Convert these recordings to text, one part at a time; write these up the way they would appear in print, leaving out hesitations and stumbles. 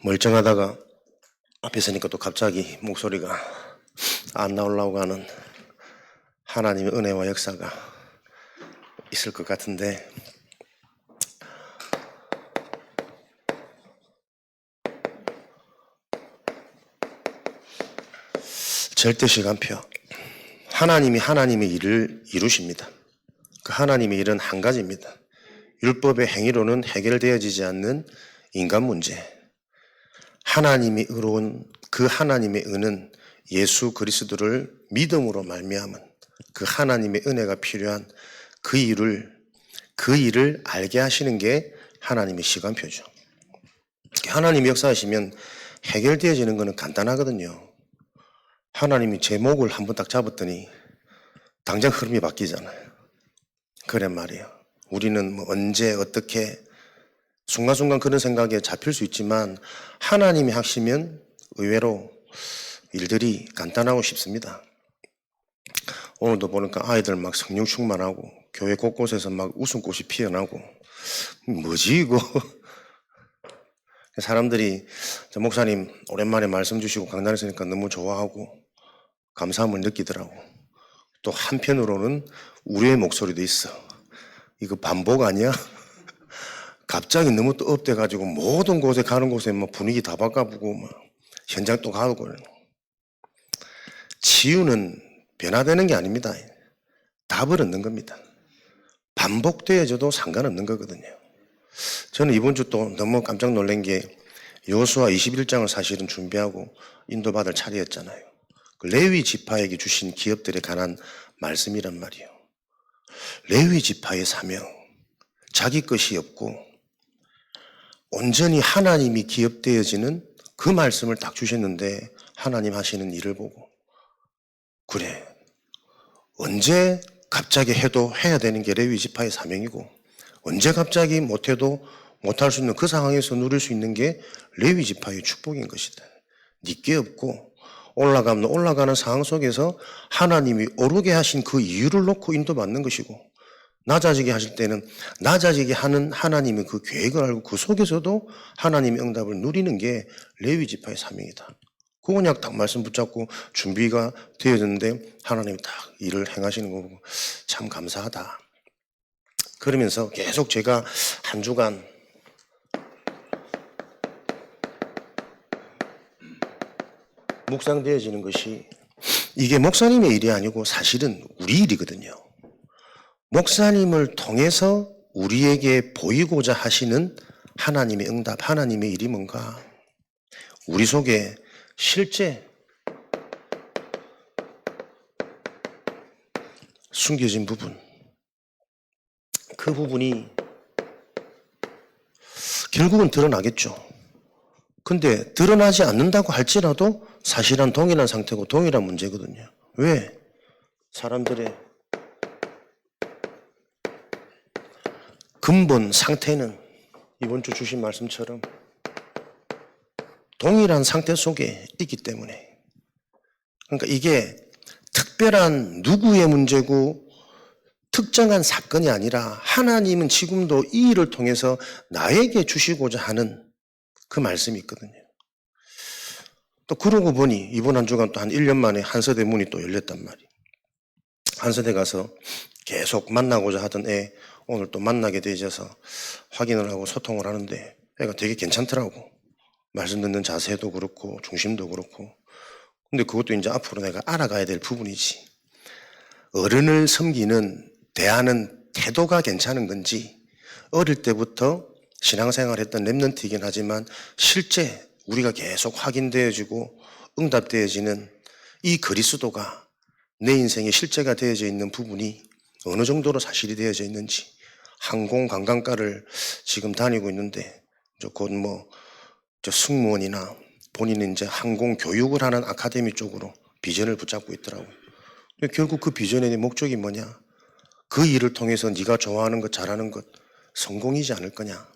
멀쩡하다가 앞에 서니까 또 갑자기 목소리가 안 나오려고 하는 하나님의 은혜와 역사가 있을 것 같은데, 절대 시간표. 하나님이 하나님의 일을 이루십니다. 그 하나님의 일은 한 가지입니다. 율법의 행위로는 해결되어지지 않는 인간 문제. 하나님이 의로운 그 하나님의 은은 예수 그리스도를 믿음으로 말미암은 그 하나님의 은혜가 필요한 그 일을 알게 하시는 게 하나님의 시간표죠. 하나님이 역사하시면 해결되어지는 것은 간단하거든요. 하나님이 제 목을 한번 딱 잡았더니 당장 흐름이 바뀌잖아요. 그래 말이에요. 우리는 뭐 언제 어떻게 순간순간 그런 생각에 잡힐 수 있지만 하나님이 하시면 의외로 일들이 간단하고 쉽습니다. 오늘도 보니까 아이들 막 성령 충만하고 교회 곳곳에서 막 웃음꽃이 피어나고 뭐지 이거. 사람들이 목사님 오랜만에 말씀 주시고 강단에 서니까 너무 좋아하고 감사함을 느끼더라고. 또 한편으로는 우리의 목소리도 있어. 이거 반복 아니야? 갑자기 너무 또 업돼가지고 모든 곳에 가는 곳에 막 분위기 다 바꿔보고 막 현장 또 가고. 치유는 변화되는 게 아닙니다. 답을 얻는 겁니다. 반복되어져도 상관없는 거거든요. 저는 이번 주 또 너무 깜짝 놀란 게 여호수아 21장을 사실은 준비하고 인도받을 차례였잖아요. 그 레위 지파에게 주신 기업들에 관한 말씀이란 말이에요. 레위 지파의 사명, 자기 것이 없고 온전히 하나님이 기업되어지는 그 말씀을 딱 주셨는데 하나님 하시는 일을 보고 그래, 언제 갑자기 해도 해야 되는 게 레위 지파의 사명이고 언제 갑자기 못해도 못할 수 있는 그 상황에서 누릴 수 있는 게 레위 지파의 축복인 것이다. 니께 없고 올라가는 상황 속에서 하나님이 오르게 하신 그 이유를 놓고 인도받는 것이고 낮아지게 하실 때는 낮아지게 하는 하나님의 그 계획을 알고 그 속에서도 하나님의 응답을 누리는 게 레위 지파의 사명이다. 그거 그냥 딱 말씀 붙잡고 준비가 되어졌는데 하나님이 딱 일을 행하시는 거 보고 참 감사하다. 그러면서 계속 제가 한 주간 묵상되어지는 것이 이게 목사님의 일이 아니고 사실은 우리 일이거든요. 목사님을 통해서 우리에게 보이고자 하시는 하나님의 응답, 하나님의 일이 뭔가 우리 속에 실제 숨겨진 부분, 그 부분이 결국은 드러나겠죠. 근데 드러나지 않는다고 할지라도 사실은 동일한 상태고 동일한 문제거든요. 왜? 사람들의 근본 상태는 이번 주 주신 말씀처럼 동일한 상태 속에 있기 때문에, 그러니까 이게 특별한 누구의 문제고 특정한 사건이 아니라 하나님은 지금도 이 일을 통해서 나에게 주시고자 하는 그 말씀이 있거든요. 또 그러고 보니 이번 한 주간 또 한 1년 만에 한서대 문이 또 열렸단 말이에요. 한서대 가서 계속 만나고자 하던 애 오늘 또 만나게 되어서 확인을 하고 소통을 하는데 애가 되게 괜찮더라고. 말씀 듣는 자세도 그렇고 중심도 그렇고. 근데 그것도 이제 앞으로 내가 알아가야 될 부분이지. 어른을 섬기는 대하는 태도가 괜찮은 건지, 어릴 때부터 신앙생활 했던 랩런트이긴 하지만 실제 우리가 계속 확인되어지고 응답되어지는 이 그리스도가 내 인생의 실제가 되어져 있는 부분이 어느 정도로 사실이 되어져 있는지. 항공관광과를 지금 다니고 있는데 곧 승무원이나 본인은 이제 항공 교육을 하는 아카데미 쪽으로 비전을 붙잡고 있더라고요. 결국 그 비전의 목적이 뭐냐? 그 일을 통해서 네가 좋아하는 것, 잘하는 것, 성공이지 않을 거냐?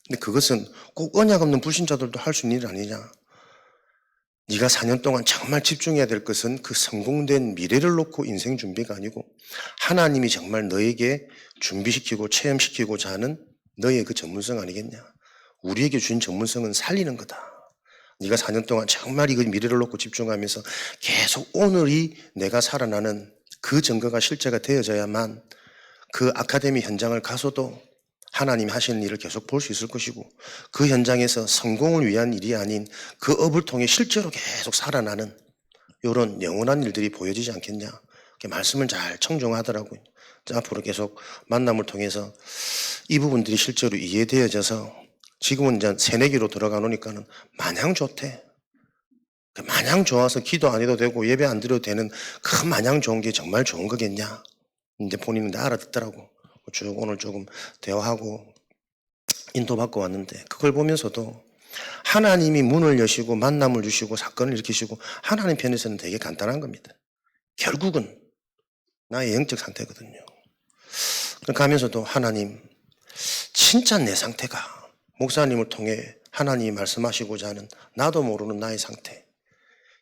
근데 그것은 꼭 언약 없는 불신자들도 할 수 있는 일 아니냐? 네가 4년 동안 정말 집중해야 될 것은 그 성공된 미래를 놓고 인생 준비가 아니고 하나님이 정말 너에게 준비시키고 체험시키고자 하는 너의 그 전문성 아니겠냐? 우리에게 준 전문성은 살리는 거다. 네가 4년 동안 정말 이거 미래를 놓고 집중하면서 계속 오늘이 내가 살아나는 그 증거가 실제가 되어져야만 그 아카데미 현장을 가서도 하나님이 하시는 일을 계속 볼 수 있을 것이고, 그 현장에서 성공을 위한 일이 아닌 그 업을 통해 실제로 계속 살아나는 이런 영원한 일들이 보여지지 않겠냐. 말씀을 잘 청정하더라고요. 앞으로 계속 만남을 통해서 이 부분들이 실제로 이해되어져서 지금은 이제 새내기로 들어가 놓으니까는 마냥 좋대. 마냥 좋아서 기도 안 해도 되고 예배 안 드려도 되는 그 마냥 좋은 게 정말 좋은 거겠냐. 이제 본인은 다 알아듣더라고. 쭉 오늘 조금 대화하고 인도받고 왔는데, 그걸 보면서도 하나님이 문을 여시고 만남을 주시고 사건을 일으키시고 하나님 편에서는 되게 간단한 겁니다. 결국은 나의 영적 상태거든요. 가면서도 하나님, 진짜 내 상태가 목사님을 통해 하나님이 말씀하시고자 하는 나도 모르는 나의 상태,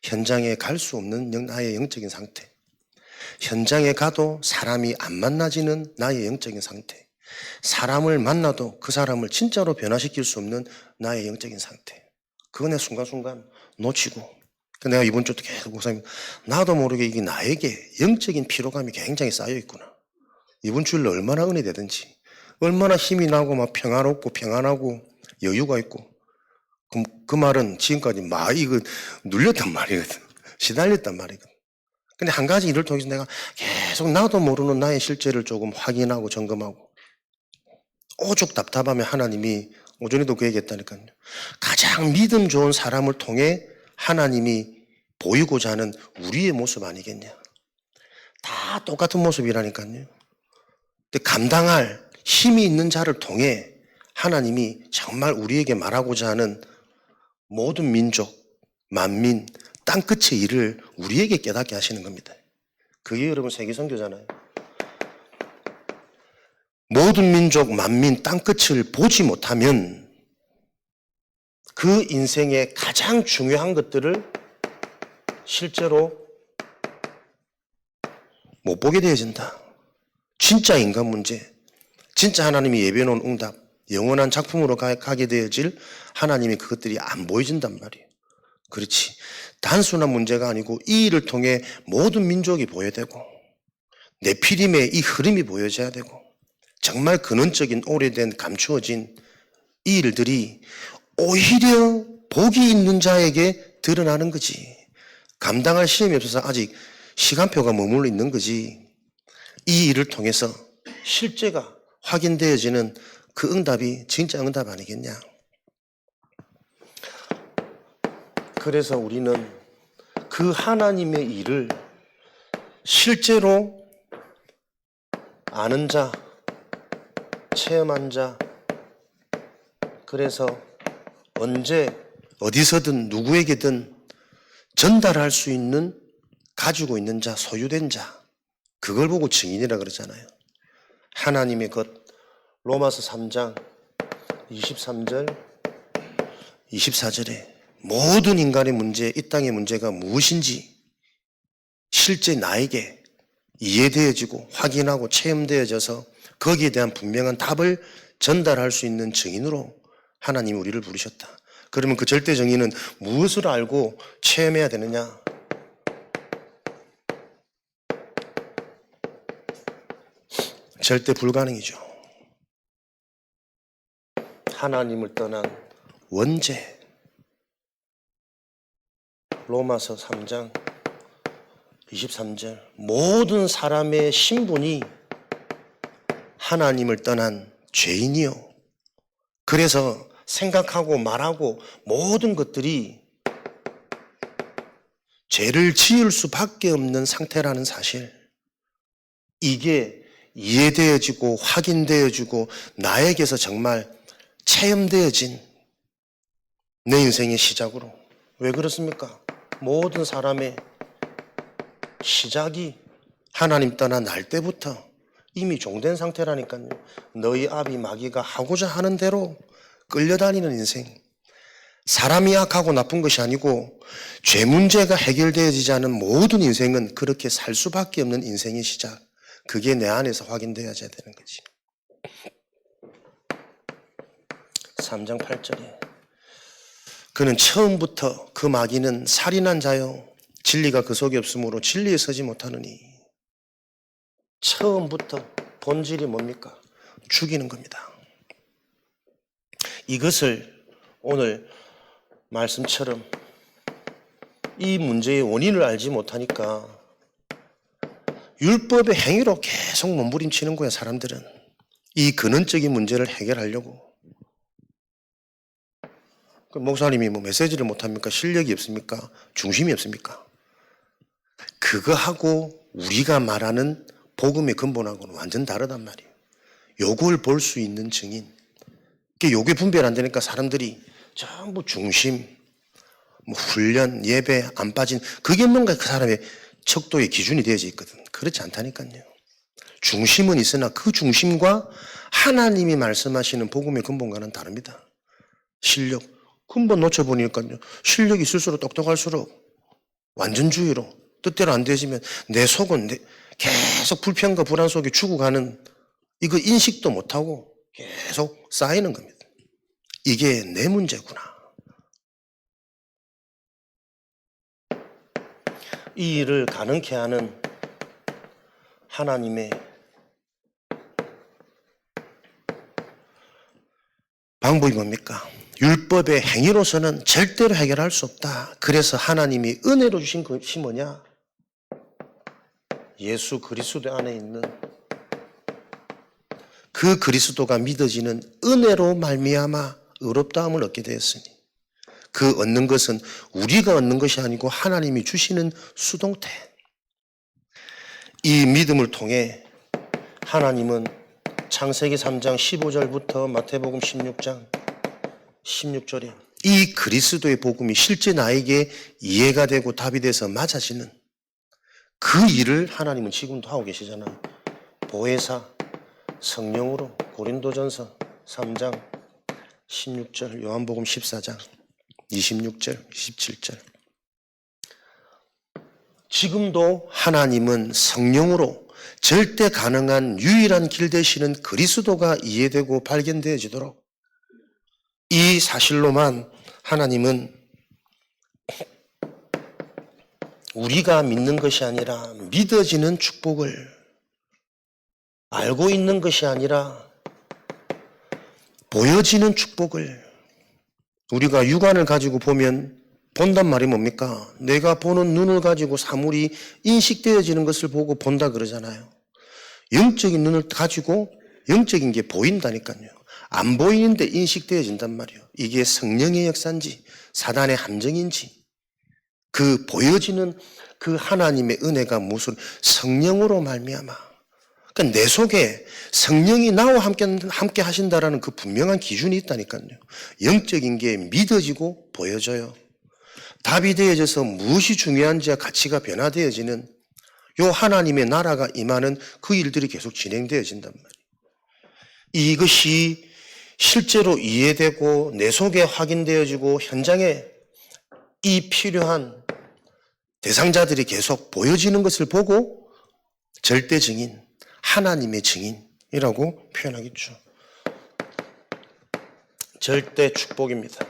현장에 갈 수 없는 나의 영적인 상태, 현장에 가도 사람이 안 만나지는 나의 영적인 상태, 사람을 만나도 그 사람을 진짜로 변화시킬 수 없는 나의 영적인 상태, 그거 내 순간순간 놓치고, 내가 이번 주도 계속 목사님, 나도 모르게 이게 나에게 영적인 피로감이 굉장히 쌓여 있구나. 이번 주일로 얼마나 은혜되든지, 얼마나 힘이 나고 막 평화롭고 평안하고 여유가 있고, 그 말은 지금까지 막 이거 눌렸단 말이거든. 시달렸단 말이거든. 근데 한 가지 일을 통해서 내가 계속 나도 모르는 나의 실제를 조금 확인하고 점검하고, 오죽 답답하면 하나님이, 오전에도 그 얘기했다니까요. 가장 믿음 좋은 사람을 통해 하나님이 보이고자 하는 우리의 모습 아니겠냐. 다 똑같은 모습이라니까요. 근데 감당할 힘이 있는 자를 통해 하나님이 정말 우리에게 말하고자 하는 모든 민족, 만민, 땅끝의 일을 우리에게 깨닫게 하시는 겁니다. 그게 여러분 세계선교잖아요. 모든 민족, 만민, 땅끝을 보지 못하면 그 인생의 가장 중요한 것들을 실제로 못 보게 되어진다. 진짜 인간 문제, 진짜 하나님이 예배해놓은 응답, 영원한 작품으로 가게 되어질 하나님이 그것들이 안 보여진단 말이에요. 그렇지. 단순한 문제가 아니고 이 일을 통해 모든 민족이 보여되고 네피림의 이 흐름이 보여져야 되고, 정말 근원적인 오래된 감추어진 이 일들이 오히려 복이 있는 자에게 드러나는 거지. 감당할 시험이 없어서 아직 시간표가 머물러 있는 거지. 이 일을 통해서 실제가 확인되어지는 그 응답이 진짜 응답 아니겠냐. 그래서 우리는 그 하나님의 일을 실제로 아는 자, 체험한 자, 그래서 언제 어디서든 누구에게든 전달할 수 있는, 가지고 있는 자, 소유된 자, 그걸 보고 증인이라 그러잖아요. 하나님의 것, 로마서 3장 23절 24절에 모든 인간의 문제, 이 땅의 문제가 무엇인지 실제 나에게 이해되어지고 확인하고 체험되어져서 거기에 대한 분명한 답을 전달할 수 있는 증인으로 하나님이 우리를 부르셨다. 그러면 그 절대 정의는 무엇을 알고 체험해야 되느냐? 절대 불가능이죠. 하나님을 떠난 원죄. 로마서 3장 23절. 모든 사람의 신분이 하나님을 떠난 죄인이요. 그래서 생각하고 말하고 모든 것들이 죄를 지을 수밖에 없는 상태라는 사실, 이게 이해되어지고 확인되어지고 나에게서 정말 체험되어진 내 인생의 시작으로. 왜 그렇습니까? 모든 사람의 시작이 하나님 떠난 날 때부터 이미 종된 상태라니까요. 너희 아비 마귀가 하고자 하는 대로 끌려다니는 인생. 사람이 악하고 나쁜 것이 아니고 죄 문제가 해결되어지지 않은 모든 인생은 그렇게 살 수밖에 없는 인생의 시작. 그게 내 안에서 확인되어야 되는 거지. 3장 8절에 그는 처음부터 그 마귀는 살인한 자요 진리가 그 속에 없으므로 진리에 서지 못하느니. 처음부터 본질이 뭡니까? 죽이는 겁니다. 이것을 오늘 말씀처럼 이 문제의 원인을 알지 못하니까 율법의 행위로 계속 몸부림치는 거야, 사람들은. 이 근원적인 문제를 해결하려고. 목사님이 뭐 메시지를 못합니까? 실력이 없습니까? 중심이 없습니까? 그거하고 우리가 말하는 복음의 근본하고는 완전 다르단 말이에요. 요걸 볼 수 있는 증인. 요게 분별 안 되니까 사람들이 전부 중심, 뭐 훈련, 예배 안 빠진, 그게 뭔가 그 사람의 척도의 기준이 되어져 있거든. 그렇지 않다니까요. 중심은 있으나 그 중심과 하나님이 말씀하시는 복음의 근본과는 다릅니다. 실력, 근본 놓쳐보니까요. 실력이 있을수록 똑똑할수록 완전주의로 뜻대로 안 되어지면 내 속은 계속 불평과 불안 속에 죽어가는, 이거 인식도 못하고 계속 쌓이는 겁니다. 이게 내 문제구나. 이 일을 가능케 하는 하나님의 방법이 뭡니까? 율법의 행위로서는 절대로 해결할 수 없다. 그래서 하나님이 은혜로 주신 것이 뭐냐? 예수 그리스도 안에 있는 그 그리스도가 믿어지는 은혜로 말미암아 의롭다함을 얻게 되었으니, 그 얻는 것은 우리가 얻는 것이 아니고 하나님이 주시는 수동태. 이 믿음을 통해 하나님은 창세기 3장 15절부터 마태복음 16장 16절에 이 그리스도의 복음이 실제 나에게 이해가 되고 답이 돼서 맞아지는 그 일을 하나님은 지금도 하고 계시잖아요. 보혜사 성령으로 고린도전서 3장 16절, 요한복음 14장 26절, 27절. 지금도 하나님은 성령으로 절대 가능한 유일한 길 되시는 그리스도가 이해되고 발견되어지도록 이 사실로만 하나님은 우리가 믿는 것이 아니라 믿어지는 축복을, 알고 있는 것이 아니라 보여지는 축복을, 우리가 육안을 가지고 보면 본단 말이 뭡니까? 내가 보는 눈을 가지고 사물이 인식되어지는 것을 보고 본다 그러잖아요. 영적인 눈을 가지고 영적인 게 보인다니까요. 안 보이는데 인식되어진단 말이에요. 이게 성령의 역사인지 사단의 함정인지, 그 보여지는 그 하나님의 은혜가 무슨 성령으로 말미암아, 그러니까 내 속에 성령이 나와 함께 하신다라는 그 분명한 기준이 있다니까요. 영적인 게 믿어지고 보여져요. 답이 되어져서 무엇이 중요한지와 가치가 변화되어지는 요 하나님의 나라가 임하는 그 일들이 계속 진행되어진단 말이에요. 이것이 실제로 이해되고 내 속에 확인되어지고 현장에 이 필요한 대상자들이 계속 보여지는 것을 보고 절대 증인, 하나님의 증인이라고 표현하겠죠. 절대 축복입니다.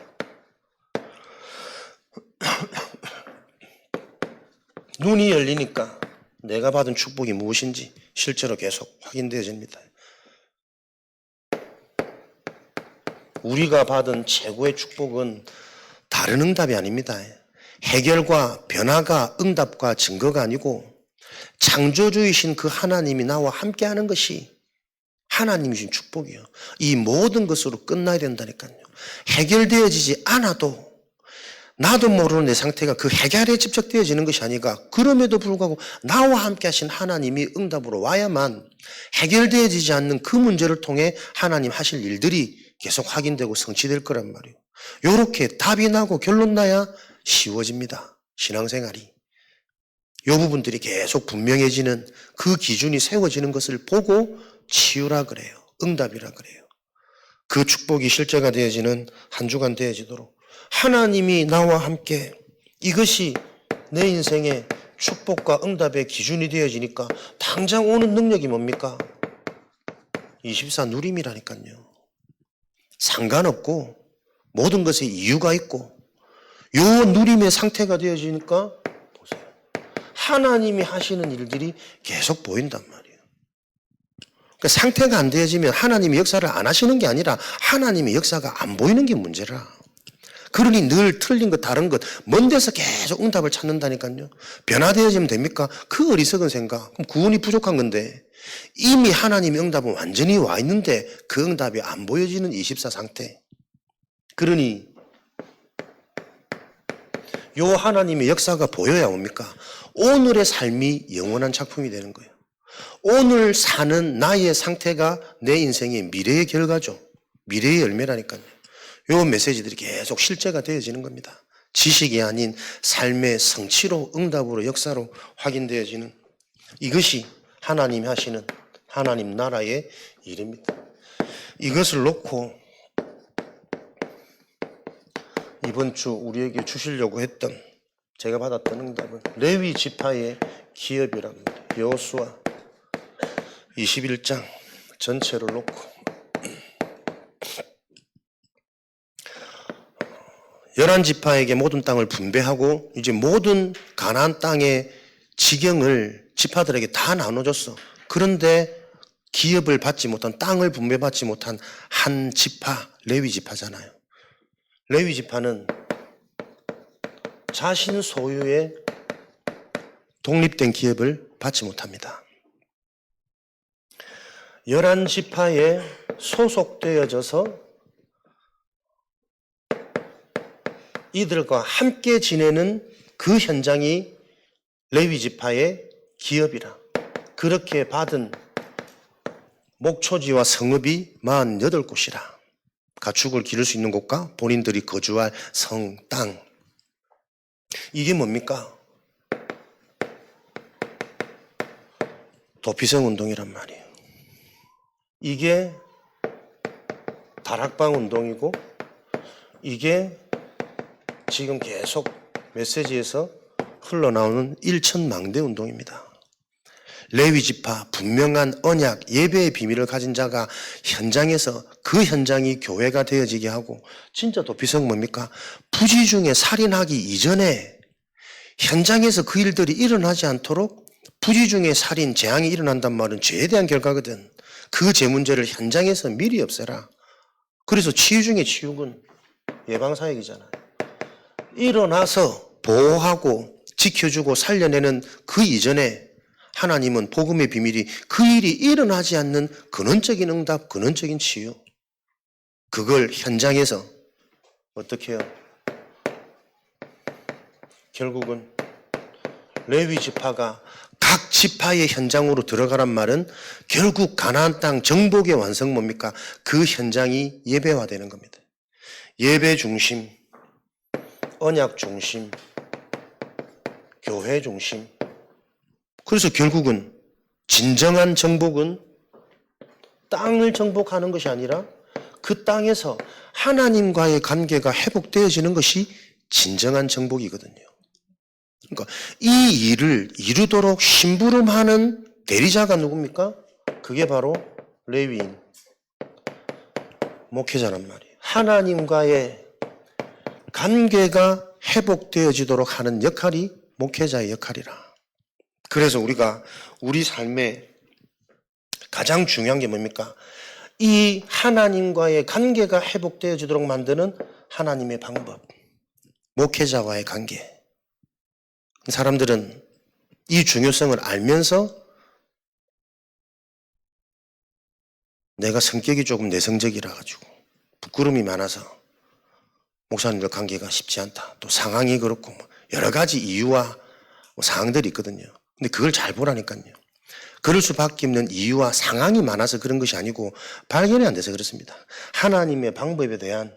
눈이 열리니까 내가 받은 축복이 무엇인지 실제로 계속 확인되어집니다. 우리가 받은 최고의 축복은 다른 응답이 아닙니다. 해결과 변화가 응답과 증거가 아니고 창조주이신 그 하나님이 나와 함께하는 것이 하나님이 주신 축복이요. 이 모든 것으로 끝나야 된다니까요. 해결되어지지 않아도 나도 모르는 내 상태가 그 해결에 집착되어지는 것이 아니라, 그럼에도 불구하고 나와 함께 하신 하나님이 응답으로 와야만 해결되어지지 않는 그 문제를 통해 하나님 하실 일들이 계속 확인되고 성취될 거란 말이에요. 이렇게 답이 나고 결론 나야 쉬워집니다. 신앙생활이. 이 부분들이 계속 분명해지는 그 기준이 세워지는 것을 보고 치유라 그래요. 응답이라 그래요. 그 축복이 실제가 되어지는 한 주간 되어지도록 하나님이 나와 함께, 이것이 내 인생의 축복과 응답의 기준이 되어지니까 당장 오는 능력이 뭡니까? 24 누림이라니까요. 상관없고 모든 것에 이유가 있고 요 누림의 상태가 되어지니까 보세요. 하나님이 하시는 일들이 계속 보인단 말이에요. 그러니까 상태가 안 되어지면 하나님이 역사를 안 하시는 게 아니라 하나님의 역사가 안 보이는 게 문제라. 그러니 늘 틀린 것, 다른 것, 먼 데서 계속 응답을 찾는다니까요. 변화되어지면 됩니까? 그 어리석은 생각. 그럼 구원이 부족한 건데 이미 하나님의 응답은 완전히 와 있는데 그 응답이 안 보여지는 24 상태. 그러니 요 하나님의 역사가 보여야 옵니까? 오늘의 삶이 영원한 작품이 되는 거예요. 오늘 사는 나의 상태가 내 인생의 미래의 결과죠. 미래의 열매라니까요. 요 메시지들이 계속 실제가 되어지는 겁니다. 지식이 아닌 삶의 성취로, 응답으로, 역사로 확인되어지는 이것이 하나님이 하시는 하나님 나라의 일입니다. 이것을 놓고 이번 주 우리에게 주시려고 했던 제가 받았던 응답은 레위 지파의 기업이랍니다. 여호수아 21장 전체를 놓고 11지파에게 모든 땅을 분배하고 이제 모든 가나안 땅의 지경을 지파들에게 다 나눠줬어. 그런데 기업을 받지 못한, 땅을 분배받지 못한 한 지파, 레위 지파잖아요. 레위 지파는 자신 소유의 독립된 기업을 받지 못합니다. 11지파에 소속되어져서 이들과 함께 지내는 그 현장이 레위 지파의 기업이라. 그렇게 받은 목초지와 성읍이 48곳이라. 가축을 기를 수 있는 곳과 본인들이 거주할 성, 땅. 이게 뭡니까? 도피성 운동이란 말이에요. 이게 다락방 운동이고 이게 지금 계속 메시지에서 흘러나오는 일천망대 운동입니다. 레위 지파 분명한 언약 예배의 비밀을 가진 자가 현장에서 그 현장이 교회가 되어지게 하고 진짜 도피성 뭡니까? 부지 중에 살인하기 이전에 현장에서 그 일들이 일어나지 않도록 부지 중에 살인, 재앙이 일어난단 말은 죄에 대한 결과거든. 그 죄 문제를 현장에서 미리 없애라. 그래서 치유 중에 치유군 예방사역이잖아요. 일어나서 보호하고 지켜주고 살려내는 그 이전에 하나님은 복음의 비밀이 그 일이 일어나지 않는 근원적인 응답, 근원적인 치유. 그걸 현장에서 어떻게 해요? 결국은 레위 지파가 각 지파의 현장으로 들어가란 말은 결국 가나안 땅 정복의 완성 뭡니까? 그 현장이 예배화되는 겁니다. 예배 중심, 언약 중심, 교회 중심. 그래서 결국은 진정한 정복은 땅을 정복하는 것이 아니라 그 땅에서 하나님과의 관계가 회복되어지는 것이 진정한 정복이거든요. 그러니까 이 일을 이루도록 심부름하는 대리자가 누굽니까? 그게 바로 레위인, 목회자란 말이에요. 하나님과의 관계가 회복되어지도록 하는 역할이 목회자의 역할이라. 그래서 우리가 우리 삶에 가장 중요한 게 뭡니까? 이 하나님과의 관계가 회복되어지도록 만드는 하나님의 방법, 목회자와의 관계. 사람들은 이 중요성을 알면서 내가 성격이 조금 내성적이라 가지고 부끄러움이 많아서 목사님들 관계가 쉽지 않다. 또 상황이 그렇고 여러 가지 이유와 상황들이 있거든요. 근데 그걸 잘 보라니까요. 그럴 수밖에 없는 이유와 상황이 많아서 그런 것이 아니고 발견이 안 돼서 그렇습니다. 하나님의 방법에 대한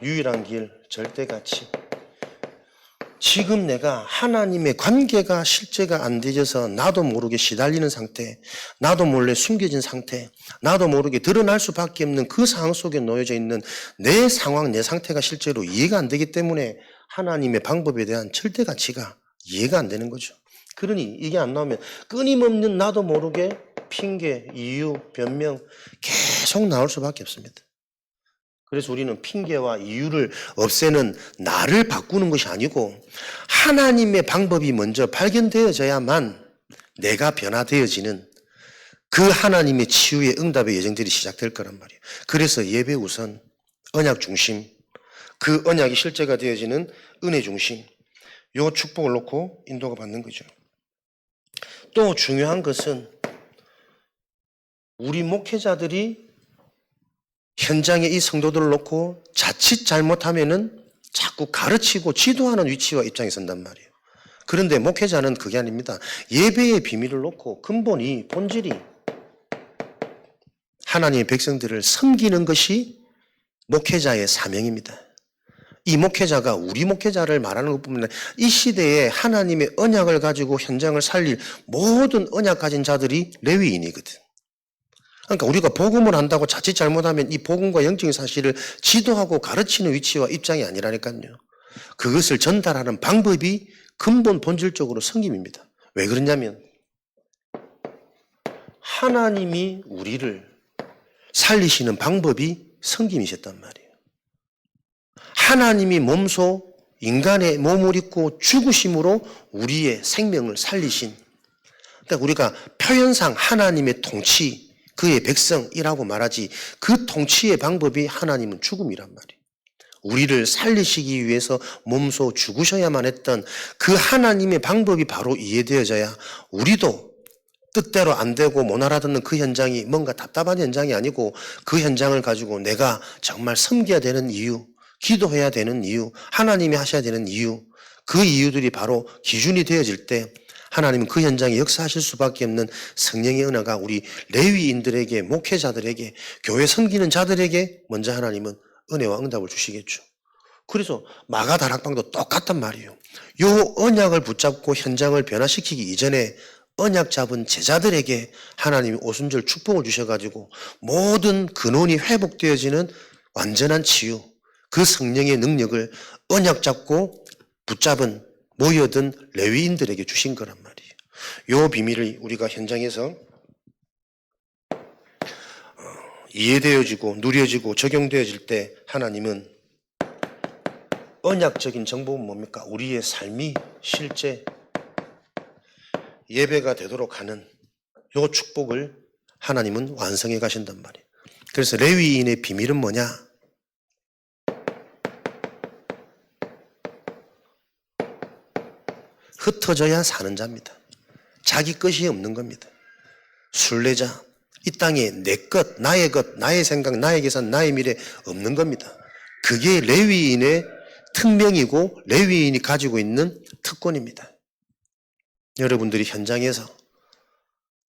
유일한 길, 절대가치. 지금 내가 하나님의 관계가 실제가 안 되어서 나도 모르게 시달리는 상태, 나도 몰래 숨겨진 상태, 나도 모르게 드러날 수밖에 없는 그 상황 속에 놓여져 있는 내 상황, 내 상태가 실제로 이해가 안 되기 때문에 하나님의 방법에 대한 절대가치가 이해가 안 되는 거죠. 그러니 이게 안 나오면 끊임없는 나도 모르게 핑계, 이유, 변명 계속 나올 수밖에 없습니다. 그래서 우리는 핑계와 이유를 없애는 나를 바꾸는 것이 아니고 하나님의 방법이 먼저 발견되어져야만 내가 변화되어지는 그 하나님의 치유의 응답의 여정들이 시작될 거란 말이에요. 그래서 예배 우선, 언약 중심, 그 언약이 실제가 되어지는 은혜 중심, 요 축복을 놓고 인도가 받는 거죠. 또 중요한 것은 우리 목회자들이 현장에 이 성도들을 놓고 자칫 잘못하면은 자꾸 가르치고 지도하는 위치와 입장에 선단 말이에요. 그런데 목회자는 그게 아닙니다. 예배의 비밀을 놓고 근본이, 본질이 하나님의 백성들을 섬기는 것이 목회자의 사명입니다. 이 목회자가 우리 목회자를 말하는 것뿐만 아니라 이 시대에 하나님의 언약을 가지고 현장을 살릴 모든 언약 가진 자들이 레위인이거든. 그러니까 우리가 복음을 한다고 자칫 잘못하면 이 복음과 영적인 사실을 지도하고 가르치는 위치와 입장이 아니라니까요. 그것을 전달하는 방법이 근본 본질적으로 섬김입니다. 왜 그러냐면 하나님이 우리를 살리시는 방법이 섬김이셨단 말이에요. 하나님이 몸소 인간의 몸을 입고 죽으심으로 우리의 생명을 살리신, 그러니까 우리가 표현상 하나님의 통치, 그의 백성이라고 말하지 그 통치의 방법이 하나님은 죽음이란 말이에요. 우리를 살리시기 위해서 몸소 죽으셔야만 했던 그 하나님의 방법이 바로 이해되어져야 우리도 뜻대로 안 되고 못 알아듣는 그 현장이 뭔가 답답한 현장이 아니고 그 현장을 가지고 내가 정말 섬겨야 되는 이유, 기도해야 되는 이유, 하나님이 하셔야 되는 이유, 그 이유들이 바로 기준이 되어질 때 하나님은 그 현장에 역사하실 수밖에 없는 성령의 은혜가 우리 레위인들에게, 목회자들에게, 교회 섬기는 자들에게 먼저 하나님은 은혜와 응답을 주시겠죠. 그래서 마가 다락방도 똑같단 말이에요. 요 언약을 붙잡고 현장을 변화시키기 이전에 언약 잡은 제자들에게 하나님이 오순절 축복을 주셔가지고 모든 근원이 회복되어지는 완전한 치유, 그 성령의 능력을 언약 잡고 붙잡은 모여든 레위인들에게 주신 거란 말이에요. 요 비밀을 우리가 현장에서 이해되어지고 누려지고 적용되어질 때 하나님은 언약적인 정복은 뭡니까? 우리의 삶이 실제 예배가 되도록 하는 요 축복을 하나님은 완성해 가신단 말이에요. 그래서 레위인의 비밀은 뭐냐? 흩어져야 사는 자입니다. 자기 것이 없는 겁니다. 순례자, 이 땅에 내 것, 나의 것, 나의 생각, 나의 계산, 나의 미래 없는 겁니다. 그게 레위인의 특명이고 레위인이 가지고 있는 특권입니다. 여러분들이 현장에서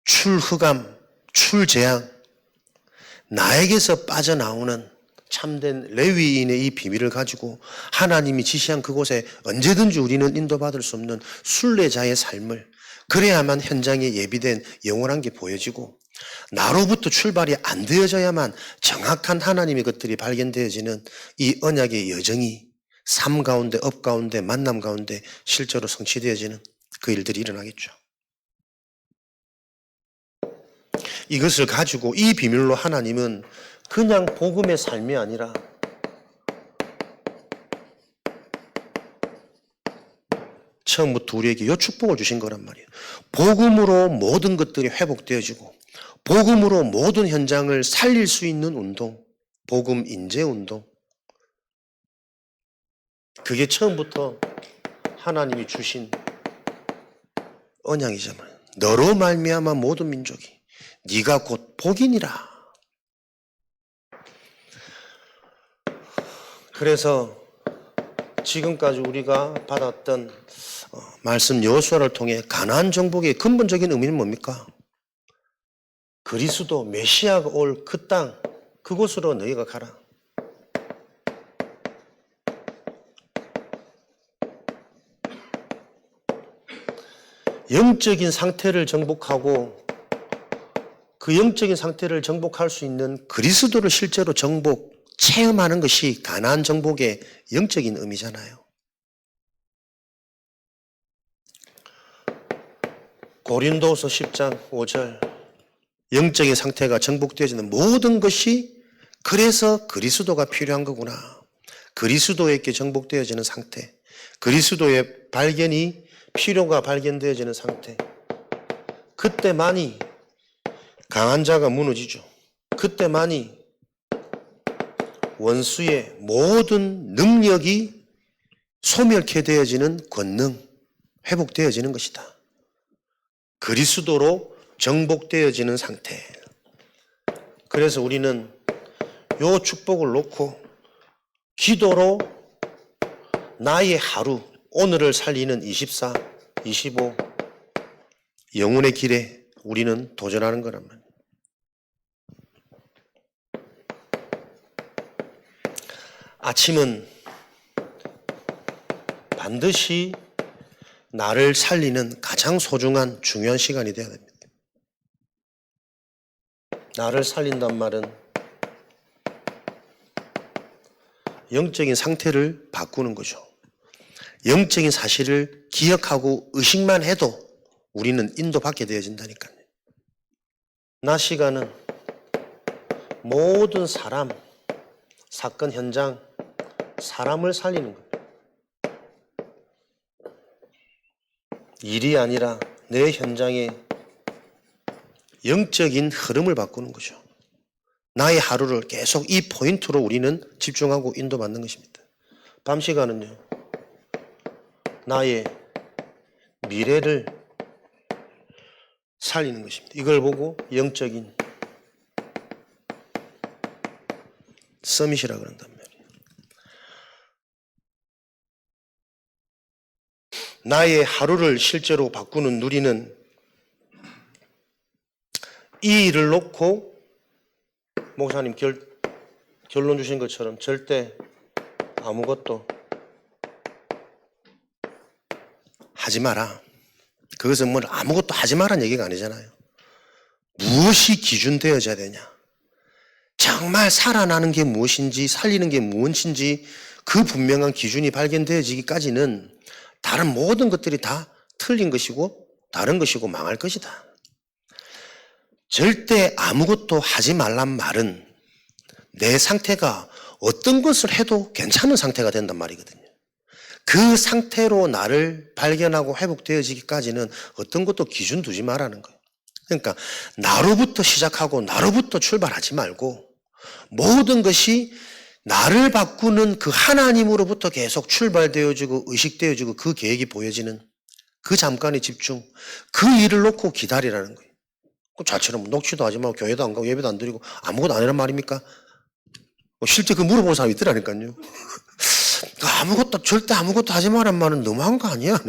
출흑암, 출재앙, 나에게서 빠져나오는 참된 레위인의 이 비밀을 가지고 하나님이 지시한 그곳에 언제든지 우리는 인도받을 수 없는 순례자의 삶을, 그래야만 현장에 예비된 영원한 게 보여지고 나로부터 출발이 안 되어져야만 정확한 하나님의 것들이 발견되어지는 이 언약의 여정이 삶 가운데, 업 가운데, 만남 가운데 실제로 성취되어지는 그 일들이 일어나겠죠. 이것을 가지고 이 비밀로 하나님은 그냥 복음의 삶이 아니라 처음부터 우리에게 이 축복을 주신 거란 말이에요. 복음으로 모든 것들이 회복되어지고 복음으로 모든 현장을 살릴 수 있는 운동, 복음 인재 운동, 그게 처음부터 하나님이 주신 언약이잖아요. 너로 말미암아 모든 민족이 네가 곧 복이니라. 그래서 지금까지 우리가 받았던 말씀 여호수아를 통해 가나안 정복의 근본적인 의미는 뭡니까? 그리스도 메시아가 올 그 땅, 그곳으로 너희가 가라. 영적인 상태를 정복하고 그 영적인 상태를 정복할 수 있는 그리스도를 실제로 체험하는 것이 가나안 정복의 영적인 의미잖아요. 고린도서 10장 5절, 영적인 상태가 정복되어지는 모든 것이 그래서 그리스도가 필요한 거구나. 그리스도에게 정복되어지는 상태. 그리스도의 발견이 필요가 발견되어지는 상태. 그때만이 강한 자가 무너지죠. 그때만이 원수의 모든 능력이 소멸케 되어지는 권능, 회복되어지는 것이다. 그리스도로 정복되어지는 상태. 그래서 우리는 요 축복을 놓고 기도로 나의 하루, 오늘을 살리는 24, 25, 영혼의 길에 우리는 도전하는 거란 말이에요. 아침은 반드시 나를 살리는 가장 소중한 중요한 시간이 되어야 됩니다. 나를 살린단 말은 영적인 상태를 바꾸는 거죠. 영적인 사실을 기억하고 의식만 해도 우리는 인도받게 되어진다니까요. 낮 시간은 모든 사람, 사건 현장, 사람을 살리는 거예요. 일이 아니라 내 현장의 영적인 흐름을 바꾸는 거죠. 나의 하루를 계속 이 포인트로 우리는 집중하고 인도받는 것입니다. 밤 시간은요, 나의 미래를 살리는 것입니다. 이걸 보고 영적인 서밋이라 그런단 말이에요. 나의 하루를 실제로 바꾸는 누리는 이 일을 놓고 목사님 결론 주신 것처럼 절대 아무것도 하지 마라. 그것은 뭐 아무것도 하지 마라는 얘기가 아니잖아요. 무엇이 기준되어져야 되냐. 정말 살아나는 게 무엇인지 살리는 게 무엇인지 그 분명한 기준이 발견되어지기까지는 다른 모든 것들이 다 틀린 것이고 다른 것이고 망할 것이다. 절대 아무것도 하지 말란 말은 내 상태가 어떤 것을 해도 괜찮은 상태가 된단 말이거든요. 그 상태로 나를 발견하고 회복되어지기까지는 어떤 것도 기준 두지 말라는 거예요. 그러니까 나로부터 시작하고 나로부터 출발하지 말고 모든 것이 나를 바꾸는 그 하나님으로부터 계속 출발되어지고 의식되어지고 그 계획이 보여지는 그 잠깐의 집중, 그 일을 놓고 기다리라는 거예요. 자처럼 녹취도 하지 말고 교회도 안 가고 예배도 안 드리고 아무것도 안 해란 말입니까? 실제 그 물어보는 사람이 있더라니까요. 아무것도 절대 아무것도 하지 말란 말은 너무한 거 아니야?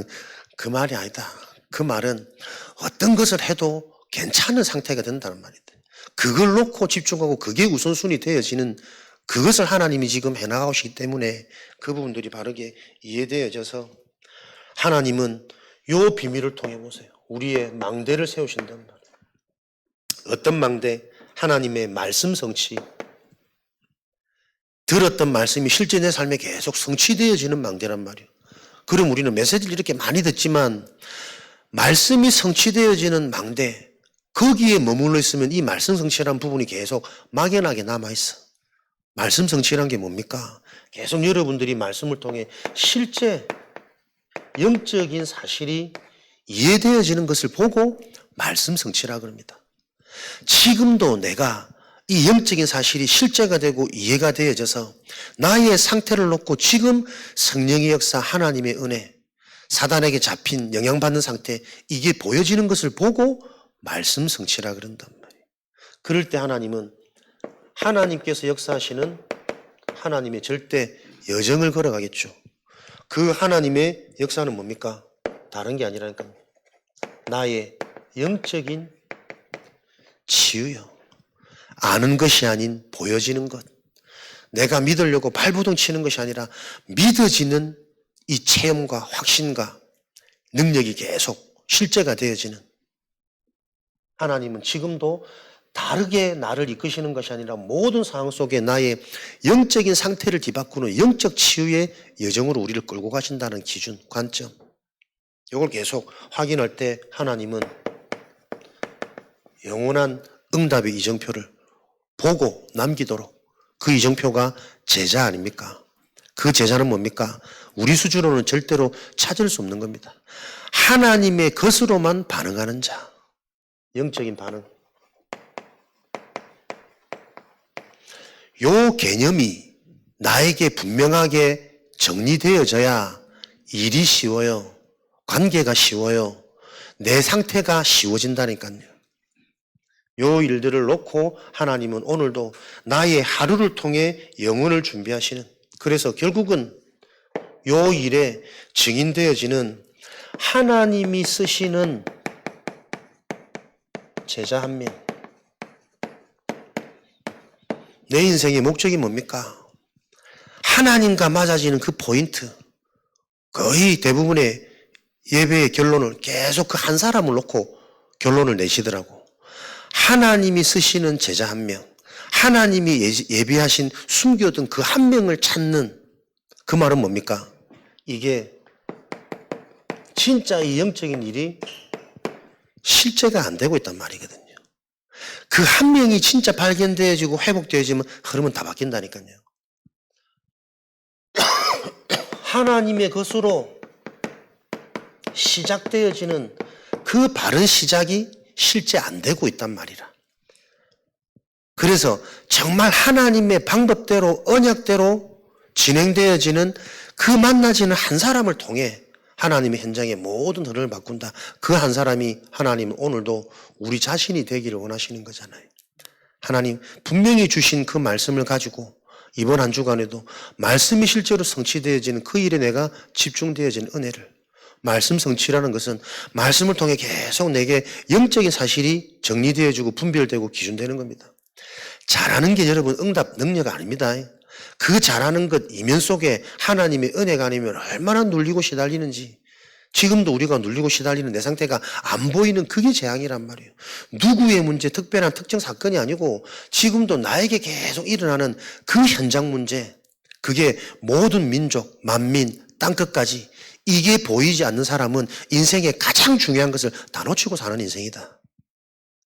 그 말이 아니다. 그 말은 어떤 것을 해도 괜찮은 상태가 된다는 말이다. 그걸 놓고 집중하고 그게 우선순위 되어지는 그것을 하나님이 지금 해나가시기 때문에 그 부분들이 바르게 이해되어져서 하나님은 요 비밀을 통해 보세요. 우리의 망대를 세우신단 말이에요. 어떤 망대? 하나님의 말씀 성취. 들었던 말씀이 실제 내 삶에 계속 성취되어지는 망대란 말이에요. 그럼 우리는 메시지를 이렇게 많이 듣지만 말씀이 성취되어지는 망대, 거기에 머물러 있으면 이 말씀 성취라는 부분이 계속 막연하게 남아있어. 말씀 성취란 게 뭡니까? 계속 여러분들이 말씀을 통해 실제 영적인 사실이 이해되어지는 것을 보고 말씀 성취라 그럽니다. 지금도 내가 이 영적인 사실이 실제가 되고 이해가 되어져서 나의 상태를 놓고 지금 성령의 역사, 하나님의 은혜, 사단에게 잡힌 영향받는 상태, 이게 보여지는 것을 보고 말씀 성취라 그런단 말이에요. 그럴 때 하나님은 하나님께서 역사하시는 하나님의 절대 여정을 걸어가겠죠. 그 하나님의 역사는 뭡니까? 다른 게 아니라니까요. 나의 영적인 치유요. 아는 것이 아닌 보여지는 것. 내가 믿으려고 발부둥 치는 것이 아니라 믿어지는 이 체험과 확신과 능력이 계속 실제가 되어지는 하나님은 지금도 다르게 나를 이끄시는 것이 아니라 모든 상황 속에 나의 영적인 상태를 뒤바꾸는 영적 치유의 여정으로 우리를 끌고 가신다는 기준, 관점. 이걸 계속 확인할 때 하나님은 영원한 응답의 이정표를 보고 남기도록 그 이정표가 제자 아닙니까? 그 제자는 뭡니까? 우리 수준으로는 절대로 찾을 수 없는 겁니다. 하나님의 것으로만 반응하는 자. 영적인 반응. 요 개념이 나에게 분명하게 정리되어져야 일이 쉬워요. 관계가 쉬워요. 내 상태가 쉬워진다니까요. 요 일들을 놓고 하나님은 오늘도 나의 하루를 통해 영혼을 준비하시는, 그래서 결국은 요 일에 증인되어지는 하나님이 쓰시는 제자 한 명. 내 인생의 목적이 뭡니까? 하나님과 맞아지는 그 포인트. 거의 대부분의 예배의 결론을 계속 그 한 사람을 놓고 결론을 내시더라고. 하나님이 쓰시는 제자 한 명, 하나님이 예비하신 숨겨둔 그 한 명을 찾는, 그 말은 뭡니까? 이게 진짜 이 영적인 일이 실제가 안 되고 있단 말이거든요. 그 한 명이 진짜 발견되어지고 회복되어지면 흐름은 다 바뀐다니까요. 하나님의 것으로 시작되어지는 그 바른 시작이 실제 안 되고 있단 말이라. 그래서 정말 하나님의 방법대로 언약대로 진행되어지는 그 만나지는 한 사람을 통해 하나님의 현장의 모든 흐름을 바꾼다. 그 한 사람이 하나님은 오늘도 우리 자신이 되기를 원하시는 거잖아요. 하나님 분명히 주신 그 말씀을 가지고 이번 한 주간에도 말씀이 실제로 성취되어지는 그 일에 내가 집중되어지는 은혜를, 말씀 성취라는 것은 말씀을 통해 계속 내게 영적인 사실이 정리되어지고 분별되고 기준되는 겁니다. 잘하는 게 여러분 응답 능력 아닙니다. 그 잘하는 것 이면 속에 하나님의 은혜가 아니면 얼마나 눌리고 시달리는지, 지금도 우리가 눌리고 시달리는 내 상태가 안 보이는 그게 재앙이란 말이에요. 누구의 문제, 특별한 특정 사건이 아니고 지금도 나에게 계속 일어나는 그 현장 문제, 그게 모든 민족, 만민, 땅끝까지 이게 보이지 않는 사람은 인생의 가장 중요한 것을 다 놓치고 사는 인생이다.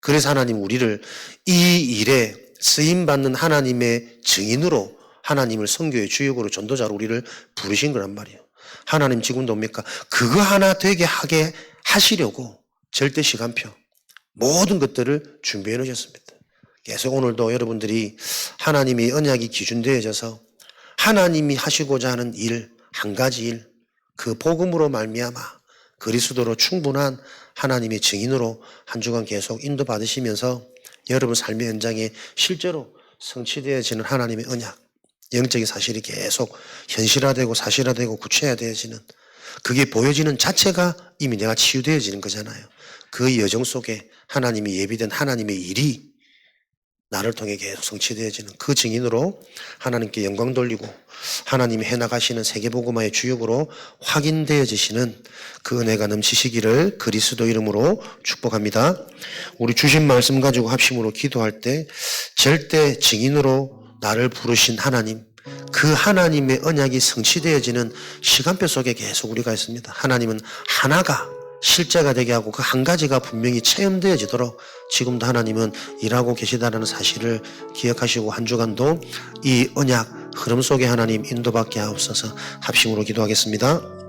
그래서 하나님 우리를 이 일에 쓰임받는 하나님의 증인으로, 하나님을 선교의 주역으로, 전도자로 우리를 부르신 거란 말이에요. 하나님 지금도 뭡니까? 그거 하나 되게 하게 하시려고 절대 시간표, 모든 것들을 준비해 놓으셨습니다. 계속 오늘도 여러분들이 하나님의 언약이 기준되어져서 하나님이 하시고자 하는 일, 한 가지 일, 그 복음으로 말미암아 그리스도로 충분한 하나님의 증인으로 한 주간 계속 인도받으시면서 여러분 삶의 현장에 실제로 성취되어지는 하나님의 언약, 영적인 사실이 계속 현실화되고 사실화되고 구체화되어지는, 그게 보여지는 자체가 이미 내가 치유되어지는 거잖아요. 그 여정 속에 하나님이 예비된 하나님의 일이 나를 통해 계속 성취되어지는 그 증인으로 하나님께 영광 돌리고 하나님이 해나가시는 세계복음화의 주역으로 확인되어지시는 그 은혜가 넘치시기를 그리스도 이름으로 축복합니다. 우리 주신 말씀 가지고 합심으로 기도할 때 절대 증인으로 나를 부르신 하나님, 그 하나님의 언약이 성취되어지는 시간표 속에 계속 우리가 있습니다. 하나님은 하나가 실제가 되게 하고 그 한 가지가 분명히 체험되어지도록 지금도 하나님은 일하고 계시다는 사실을 기억하시고 한 주간도 이 언약 흐름 속에 하나님 인도받게 하옵소서. 합심으로 기도하겠습니다.